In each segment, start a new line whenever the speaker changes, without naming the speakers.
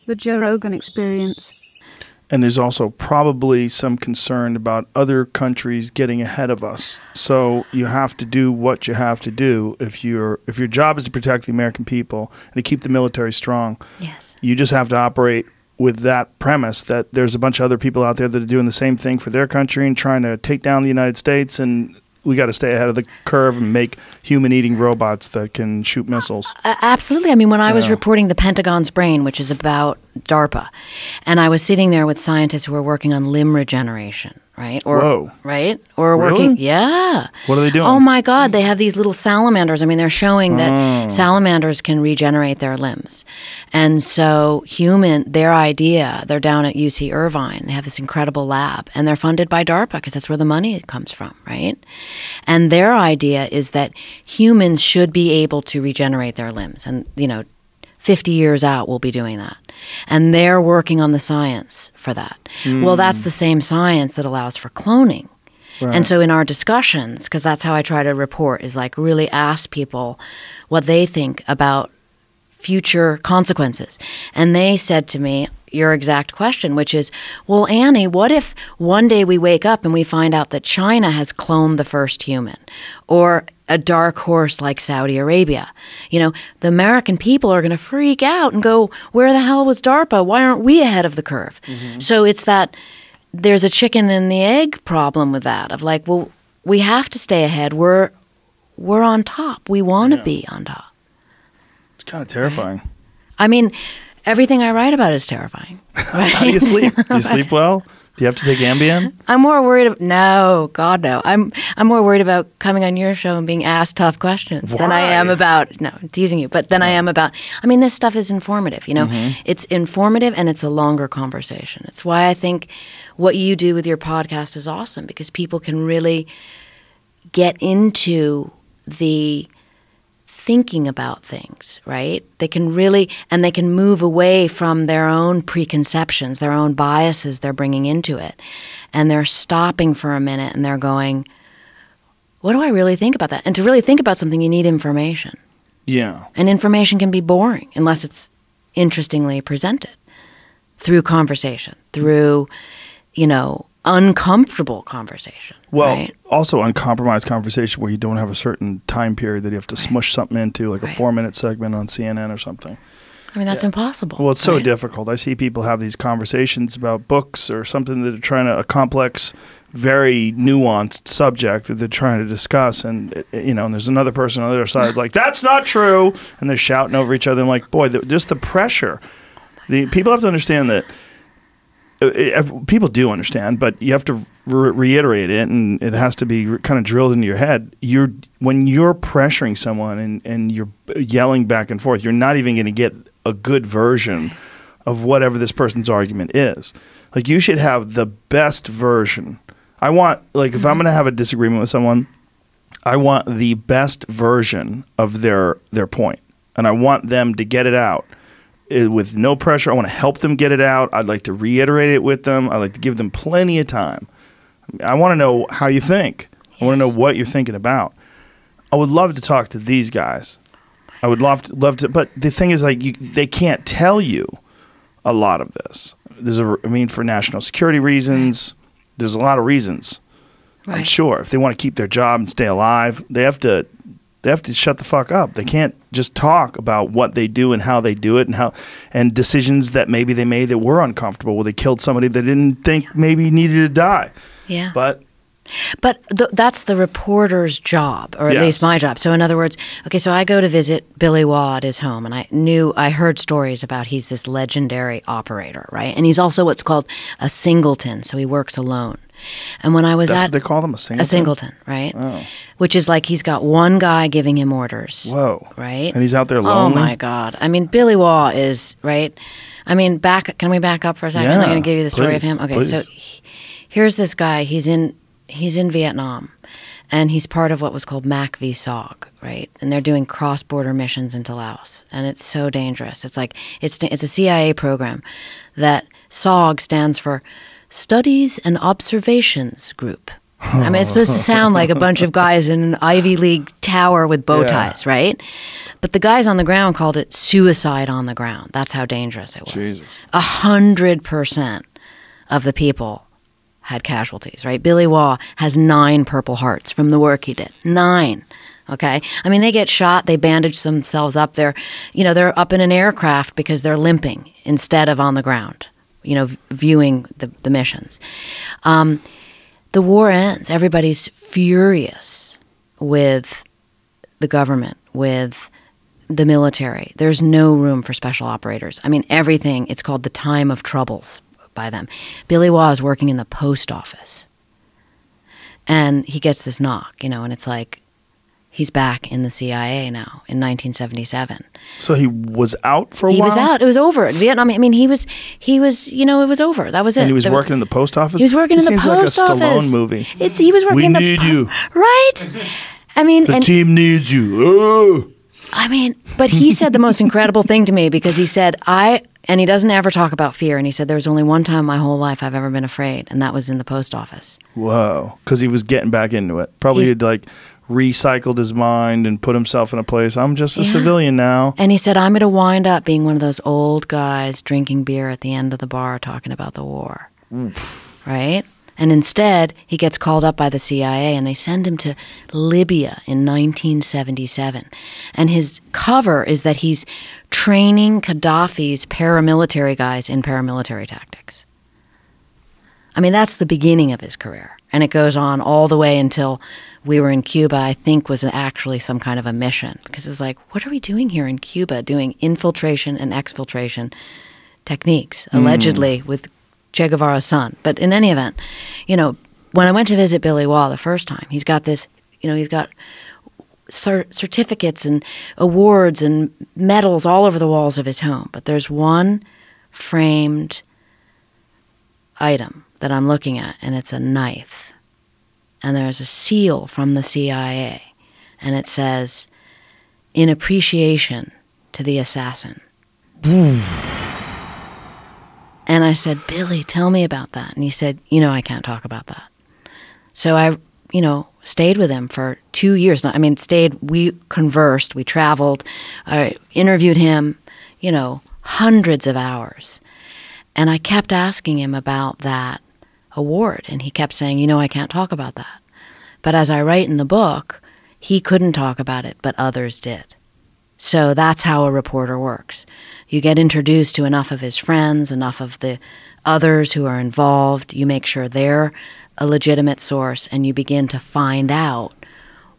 The Joe Rogan Experience.
And there's also probably some concern about other countries getting ahead of us. So you have to do what you have to do if your job is to protect the American people and to keep the military strong.
Yes.
You just have to operate with that premise that there's a bunch of other people out there that are doing the same thing for their country and trying to take down the United States, and we got to stay ahead of the curve and make human-eating robots that can shoot missiles.
Absolutely. I mean, when I was reporting the Pentagon's Brain, which is about DARPA, and I was sitting there with scientists who were working on limb regeneration, right?
Whoa.
Right? Or
Really?
working, yeah.
What are they doing?
Oh my God, they have these little salamanders. I mean, they're showing that salamanders can regenerate their limbs. And so their idea, they're down at UC Irvine. They have this incredible lab, and they're funded by DARPA because that's where the money comes from, right? And their idea is that humans should be able to regenerate their limbs. And, 50 years out, we'll be doing that. And they're working on the science for that. Well, that's the same science that allows for cloning. Right. And so in our discussions, because that's how I try to report, is like really ask people what they think about future consequences. And they said to me your exact question, which is, well, Annie, what if one day we wake up and we find out that China has cloned the first human, or a dark horse like Saudi Arabia? The American people are going to freak out and go, where the hell was DARPA? Why aren't we ahead of the curve? So it's that there's a chicken and the egg problem with that, of like, well, we have to stay ahead. We're on top. We want to be on top.
It's kind of terrifying.
I mean, everything I write about is terrifying. Right?
How do you sleep? Do you sleep well? Do you have to take Ambien?
I'm more worried no, God no. I'm more worried about coming on your show and being asked tough questions than I am about, no, I'm teasing you, but than I am about, this stuff is informative, It's informative and it's a longer conversation. It's why I think what you do with your podcast is awesome, because people can really get into the thinking about things, right? They can move away from their own preconceptions, their own biases they're bringing into it. And they're stopping for a minute and they're going, what do I really think about that? And to really think about something, you need information.
Yeah.
And information can be boring unless it's interestingly presented through conversation, through, uncomfortable conversation.
Well,
right?
Also uncompromised conversation where you don't have a certain time period that you have to smush something into, like a 4-minute segment on CNN or something.
That's impossible.
Well, it's so difficult. I see people have these conversations about books or something that are trying to, a complex, very nuanced subject that they're trying to discuss, and and there's another person on the other side that's like, that's not true, and they're shouting over each other. I'm like, boy, just the pressure. People have to understand that. People do understand, but you have to reiterate it, and it has to be kind of drilled into your head. When you're pressuring someone and you're yelling back and forth, you're not even going to get a good version of whatever this person's argument is. Like, you should have the best version. I want, if I'm going to have a disagreement with someone, I want the best version of their point, and I want them to get it out with no pressure. I want to help them get it out. I'd like to reiterate it with them. I'd like to give them plenty of time. I want to know how you think. I want to know what you're thinking about. I would love to talk to these guys. I would love to, but the thing is, they can't tell you a lot of this. For national security reasons, there's a lot of reasons. Right. I'm sure if they want to keep their job and stay alive, they have to shut the fuck up. They can't just talk about what they do and how they do it, and decisions that maybe they made that were uncomfortable, where they killed somebody they didn't think maybe needed to die. Yeah. But
that's the reporter's job, or at least my job. So in other words, so I go to visit Billy Waugh at his home, and I heard stories about he's this legendary operator, right? And he's also what's called a singleton, so he works alone. And when I was
That's what they call them, a singleton?
A singleton, right?
Oh.
Which is like he's got one guy giving him orders.
Whoa.
Right?
And he's out there lonely?
Oh, my God. Billy Waugh is, right? Can we back up for a second?
Yeah,
I'm going to give you the story of him. Okay,
please.
So here's this guy. He's in Vietnam, and he's part of what was called MAC v. SOG, right? And they're doing cross-border missions into Laos, and it's so dangerous. It's like it's a CIA program that SOG stands for Studies and Observations Group. I mean, it's supposed to sound like a bunch of guys in an Ivy League tower with bow ties, right? But the guys on the ground called it suicide on the ground. That's how dangerous it was.
Jesus.
100% of the people had casualties, right? Billy Waugh has 9 Purple Hearts from the work he did. 9. Okay? I mean, they get shot, they bandage themselves up. They're up in an aircraft because they're limping instead of on the ground, viewing the missions. The war ends. Everybody's furious with the government, with the military. There's no room for special operators. I mean, everything, it's called the time of troubles by them. Billy Waugh is working in the post office. And he gets this knock, and it's like, he's back in the CIA now in 1977.
So he was out for a while?
He was out. It was over in Vietnam. I mean, he was, it was over. That was it.
And he was working in the post office?
He was working in the post office.
Seems like a Stallone movie.
He was working
we
in the
need you.
Right? I mean,
the team needs you. Oh.
I mean, but he said the most incredible thing to me because he said, and he doesn't ever talk about fear. And he said, there was only one time in my whole life I've ever been afraid. And that was in the post office.
Whoa. Because he was getting back into it. Probably he'd recycled his mind and put himself in a place. I'm just a civilian now.
And he said, I'm going to wind up being one of those old guys drinking beer at the end of the bar talking about the war. Oof. Right? And instead, he gets called up by the CIA and they send him to Libya in 1977. And his cover is that he's training Gaddafi's paramilitary guys in paramilitary tactics. I mean, that's the beginning of his career. And it goes on all the way until we were in Cuba, I think was actually some kind of a mission. Because it was like, what are we doing here in Cuba, doing infiltration and exfiltration techniques, allegedly with Che Guevara's son. But in any event, when I went to visit Billy Waugh the first time, he's got this, he's got certificates and awards and medals all over the walls of his home. But there's one framed item that I'm looking at, and it's a knife. And there's a seal from the CIA, and it says, "In appreciation to the assassin." And I said, Billy, tell me about that. And he said, I can't talk about that. So I, stayed with him for 2 years. I mean, we conversed, we traveled, I interviewed him, hundreds of hours. And I kept asking him about that award. And he kept saying, I can't talk about that. But as I write in the book, he couldn't talk about it, but others did. So that's how a reporter works. You get introduced to enough of his friends, enough of the others who are involved. You make sure they're a legitimate source, and you begin to find out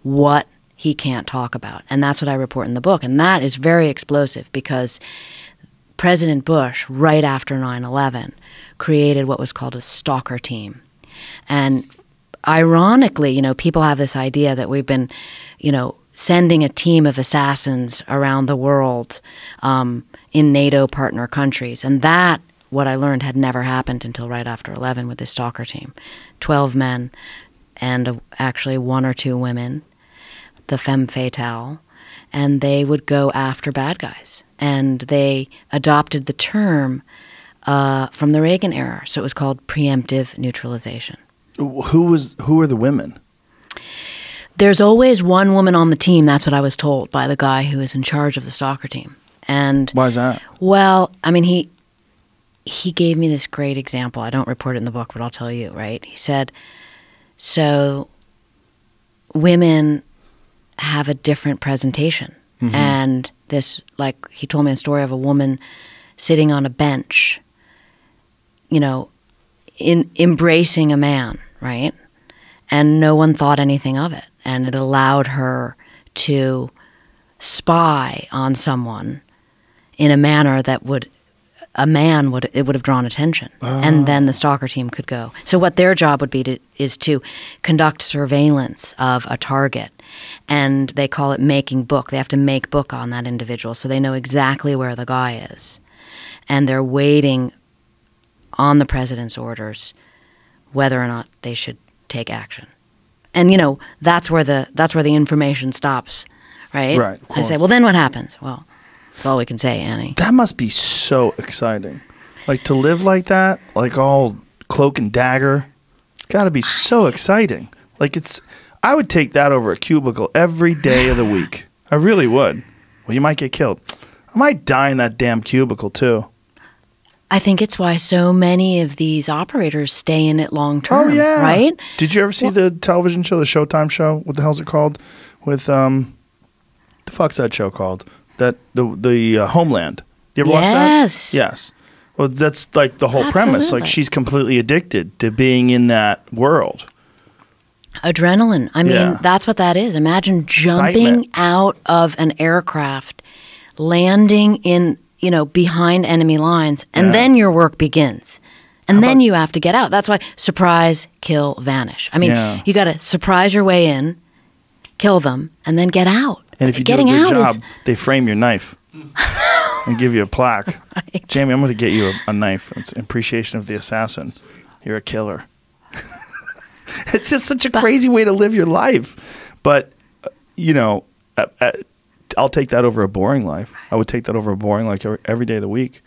what he can't talk about. And that's what I report in the book. And that is very explosive because President Bush, right after 9/11, created what was called a stalker team. And ironically, people have this idea that we've been, sending a team of assassins around the world in NATO partner countries. And that, what I learned, had never happened until right after 11 with the stalker team. 12 men and actually 1 or 2 women, the femme fatale, and they would go after bad guys. And they adopted the term from the Reagan era, so it was called preemptive neutralization.
Who are the women?
There's always one woman on the team. That's what I was told by the guy who is in charge of the stalker team. And
why is that?
Well, I mean, he gave me this great example. I don't report it in the book, but I'll tell you, right? He said, so women have a different presentation. Mm-hmm. And this, he told me a story of a woman sitting on a bench, embracing a man, right? And no one thought anything of it. And it allowed her to spy on someone in a manner that would have drawn attention. Oh. And then the stalker team could go. So what their job would be is to conduct surveillance of a target. And they call it making book. They have to make book on that individual so they know exactly where the guy is. And they're waiting on the president's orders whether or not they should take action. And that's where the information stops, right?
Right.
I say, well, then what happens? Well, that's all we can say, Annie.
That must be so exciting, to live like that, all cloak and dagger. It's got to be so exciting. Like I would take that over a cubicle every day of the week. I really would. Well, you might get killed. I might die in that damn cubicle too.
I think it's why so many of these operators stay in it long term.
Oh yeah,
right?
Did you ever see the television show, the Showtime show? What the hell's it called? With the fuck's that show called? That the Homeland. You ever watch that? Yes. Well, that's like the whole premise. Like she's completely addicted to being in that world.
Adrenaline. I mean, that's what that is. Imagine jumping out of an aircraft, landing in, behind enemy lines, and then your work begins. And then you have to get out. That's why surprise, kill, vanish. I mean, you got to surprise your way in, kill them, and then get out.
And if you do a good job, they frame your knife and give you a plaque. Right. Jamie, I'm going to get you a knife. It's in appreciation of the assassin. You're a killer. It's just such a crazy way to live your life. But, I'll take that over a boring life. I would take that over a boring life every day of the week.